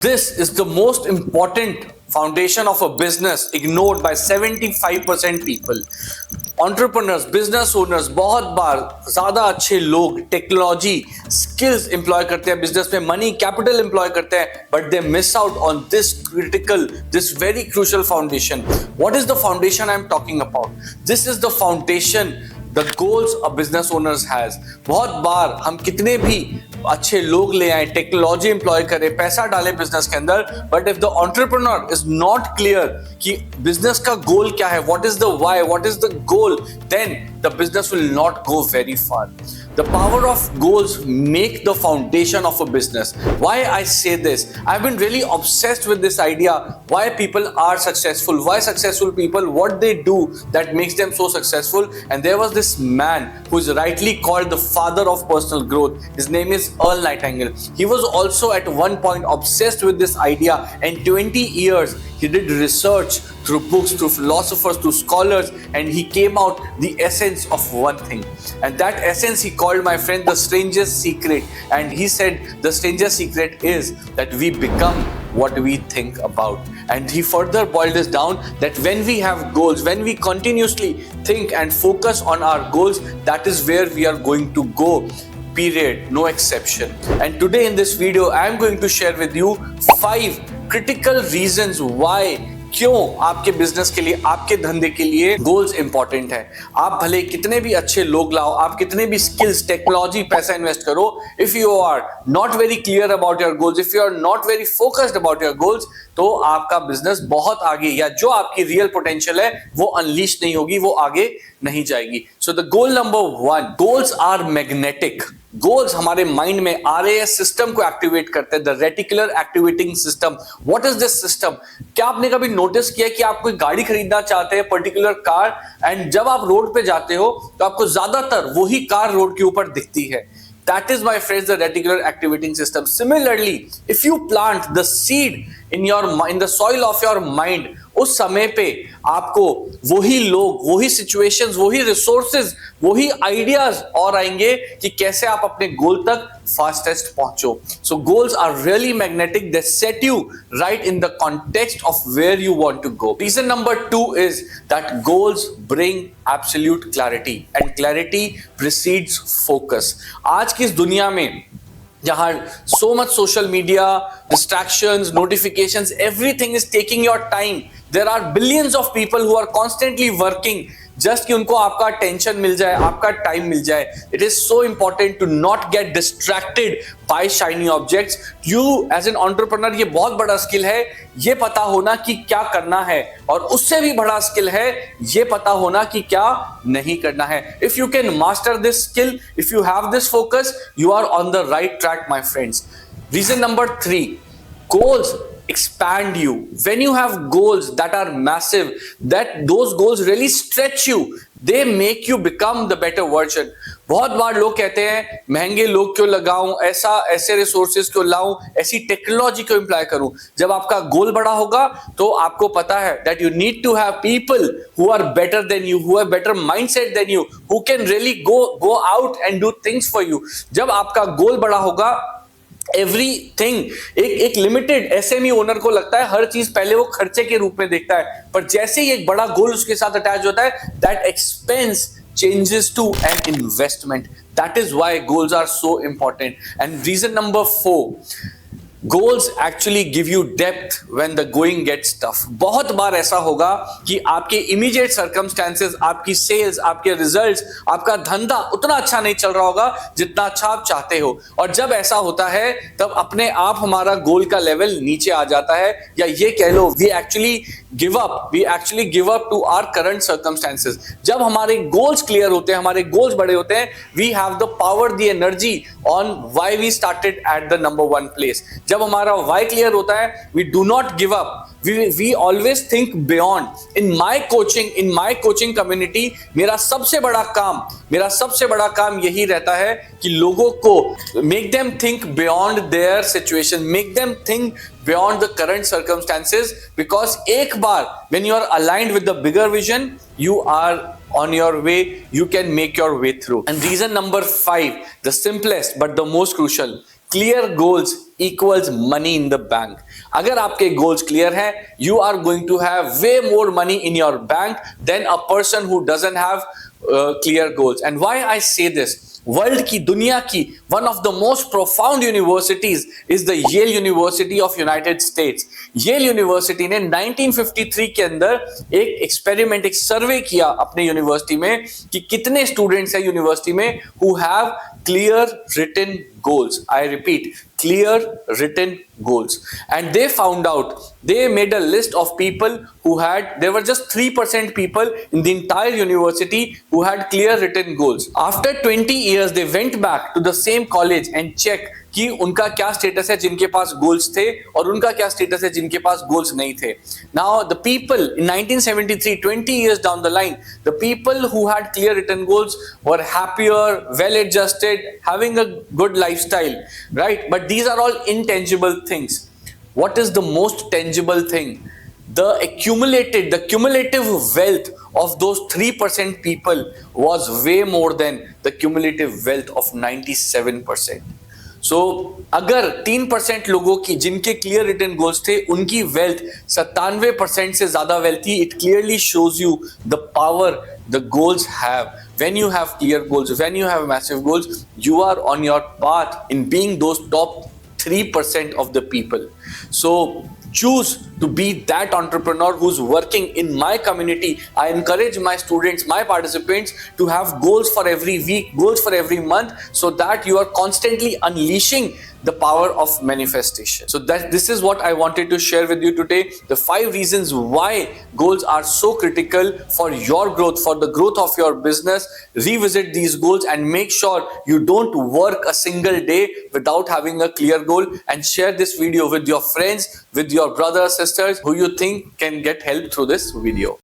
This is the most important foundation of a business ignored by 75% people. Entrepreneurs, business owners बहुत बार ज़्यादा अच्छे लोग technology skills employ करते हैं, बिजनेस में मनी कैपिटल एम्प्लॉय करते हैं, but they miss out on this critical, this very crucial foundation. What is the foundation I am talking about? This is the foundation, the goals a business owners has. बहुत बार हम कितने भी अच्छे लोग ले आए, टेक्नोलॉजी एम्प्लॉय करें, पैसा डालें बिजनेस के अंदर, but if the entrepreneur is not clear कि बिजनेस का गोल क्या है, what is the why, what is the goal, then the business will not go very far. The power of goals make the foundation of a business. Why I say this? I've been really obsessed with this idea. Why people are successful? Why successful people? What they do that makes them so successful? And there was this man who is rightly called the father of personal growth. His name is Earl Nightingale. He was also at one point obsessed with this idea, and 20 years he did research through books, through philosophers, through scholars, and he came out the essence of one thing. And that essence he called, my friend, the strangest secret. And he said the strangest secret is that we become what we think about. And he further boiled this down that when we have goals, when we continuously think and focus on our goals, that is where we are going to go. Period. No exception. And today in this video, I am going to share with you 5 critical reasons why क्यों आपके business के लिए, आपके धंधे के लिए goals important है. आप भले कितने भी अच्छे लोग लाओ, आप कितने भी स्किल्स, टेक्नोलॉजी, पैसा इन्वेस्ट करो, if you are not very clear about your goals, if you are not very focused about your goals, तो आपका बिजनेस बहुत आगे, या जो आपकी रियल पोटेंशियल है वो अनलीश नहीं होगी, वो आगे नहीं जाएगी. So the goal number 1, goals are magnetic. Goals हमारे माइंड में RAS सिस्टम को एक्टिवेट करते हैं, the reticular activating system. What is this system? क्या आपने कभी नोटिस किया कि आप कोई गाड़ी खरीदना चाहते हैं, पर्टिकुलर कार, एंड जब आप रोड पे जाते हो तो आपको ज्यादातर वही कार रोड के ऊपर दिखती है. That is, my friends, the reticular activating system. Similarly, if you plant the seed in the soil of your mind, उस समय पे आपको वही लोग, वही सिचुएशंस, वही रिसोर्सेज, वही आइडियाज और आएंगे कि कैसे आप अपने गोल तक फास्टेस्ट पहुंचो. So goals are really magnetic. They set you right in the context of where you want to go. Reason number 2 is that goals bring absolute clarity, and clarity precedes focus. आज की इस दुनिया में जहां so much social media, distractions, notifications, everything is taking your time. There are billions of people who are constantly working just कि उनको आपका tension मिल जाए, आपका टाइम मिल जाए. It is so important to not get distracted by shiny objects. You as an entrepreneur, ये बहुत बड़ा स्किल है, ये पता होना कि क्या करना है, और उससे भी बड़ा स्किल है ये पता होना कि क्या नहीं करना है. If you can master this skill, if you have this focus, you are on the right track, my friends. Reason number 3, goals expand you. When you have goals that are massive, that those goals really stretch you, they make you become the better version. बहुत बार लोग कहते हैं महंगे लोग क्यों लगाऊं, ऐसे resources क्यों लाऊं, ऐसी टेक्नोलॉजी क्यों इम्प्लाई करूं. जब आपका गोल बड़ा होगा तो आपको पता है that you need to have people who are better than you, who have better mindset than you, who can really go out and do things for you. जब आपका गोल बड़ा होगा, एवरीथिंग एक लिमिटेड SME ओनर को लगता है हर चीज पहले वो खर्चे के रूप में देखता है, पर जैसे ही एक बड़ा गोल उसके साथ अटैच होता है, that expense changes to an investment. That is why goals are so important. And reason number 4, goals actually give you depth when the going gets tough. बहुत बार ऐसा होगा कि आपके immediate circumstances, आपकी sales, आपके results, आपका धंधा उतना अच्छा नहीं चल रहा होगा जितना अच्छा आप चाहते हो, और जब ऐसा होता है तब अपने आप हमारा गोल का लेवल नीचे आ जाता है, या ये कह लो we actually give up to our current circumstances. जब हमारे goals clear होते हैं, हमारे goals बड़े होते हैं, we have the power, the energy on why we started at the number 1 place. जब हमारा why क्लियर होता है, we do not give up, we always think beyond. In my coaching community, मेरा सबसे बड़ा काम यही रहता है कि लोगों को make them think beyond their situation, make them think beyond the current circumstances, because एक बार when you are aligned with the bigger vision, you are on your way, you can make your way through. And reason number 5, the simplest but the most crucial, clear goals equals money in the bank. अगर आपके goals clear हैं, you are going to have way more money in your bank than a person who doesn't have clear goals. And why I say this? World की, दुनिया की one of the most profound universities is the Yale University of United States. Yale University ने 1953 के अंदर एक experiment, एक सर्वे किया अपने यूनिवर्सिटी में कि कितने स्टूडेंट्स हैं यूनिवर्सिटी में who have clear written goals. I repeat, clear written goals. And they found out, they made a list of people who had, there were just 3% people in the entire university who had clear written goals. After 20 years, they went back to the same college and checked कि उनका क्या status है जिनके पास goals थे और उनका क्या status है जिनके पास गोल्स नहीं थे. Now the people in 1973, 20 years down the line, the people who had clear written goals were happier, well adjusted, having a good lifestyle, right? But these are all intangible things. What is the most tangible thing? The cumulative wealth of those 3% people was way more than the cumulative wealth of 97%. सो अगर 3% लोगों की जिनके clear written goals थे उनकी wealth 97% से ज्यादा wealth थी, it clearly shows you the power the goals have. When you have clear goals, when you have massive goals, you are on your path in being those top 3% of the people. So choose to be that entrepreneur who's working in my community. I encourage my students, my participants to have goals for every week, goals for every month, so that you are constantly unleashing the power of manifestation. So this is what I wanted to share with you today. The 5 reasons why goals are so critical for your growth, for the growth of your business. Revisit these goals and make sure you don't work a single day without having a clear goal, and share this video with your friends, with your brothers, sisters who you think can get help through this video.